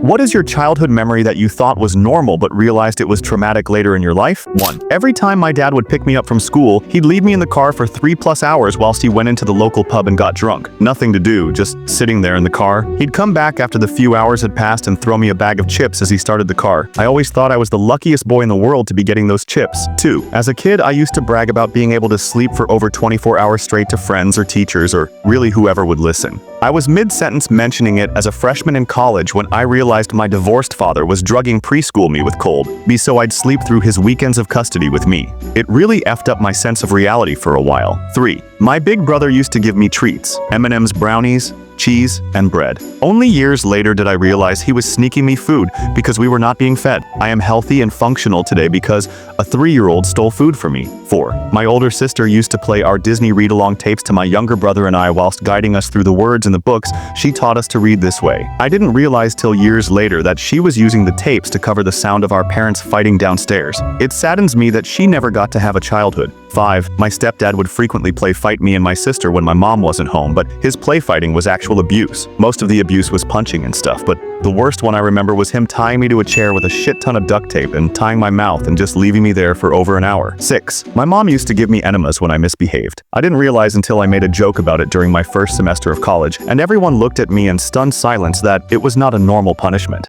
What is your childhood memory that you thought was normal but realized it was traumatic later in your life? 1. Every time my dad would pick me up from school, he'd leave me in the car for 3+ hours whilst he went into the local pub and got drunk. Nothing to do, just sitting there in the car. He'd come back after the few hours had passed and throw me a bag of chips as he started the car. I always thought I was the luckiest boy in the world to be getting those chips. 2. As a kid, I used to brag about being able to sleep for over 24 hours straight to friends or teachers or really whoever would listen. I was mid-sentence mentioning it as a freshman in college when I realized my divorced father was drugging preschool me with cold, so I'd sleep through his weekends of custody with me. It really effed up my sense of reality for a while. 3. My big brother used to give me treats, M&M's, brownies, cheese, and bread. Only years later did I realize he was sneaking me food because we were not being fed. I am healthy and functional today because a 3-year-old stole food from me. 4. My older sister used to play our Disney read-along tapes to my younger brother and I whilst guiding us through the words in the books she taught us to read this way. I didn't realize till years later that she was using the tapes to cover the sound of our parents fighting downstairs. It saddens me that she never got to have a childhood. 5. My stepdad would frequently play fight me and my sister when my mom wasn't home, but his play fighting was actual abuse. Most of the abuse was punching and stuff, but the worst one I remember was him tying me to a chair with a shit ton of duct tape and tying my mouth and just leaving me there for over an hour. 6. My mom used to give me enemas when I misbehaved. I didn't realize until I made a joke about it during my first semester of college, and everyone looked at me in stunned silence that it was not a normal punishment.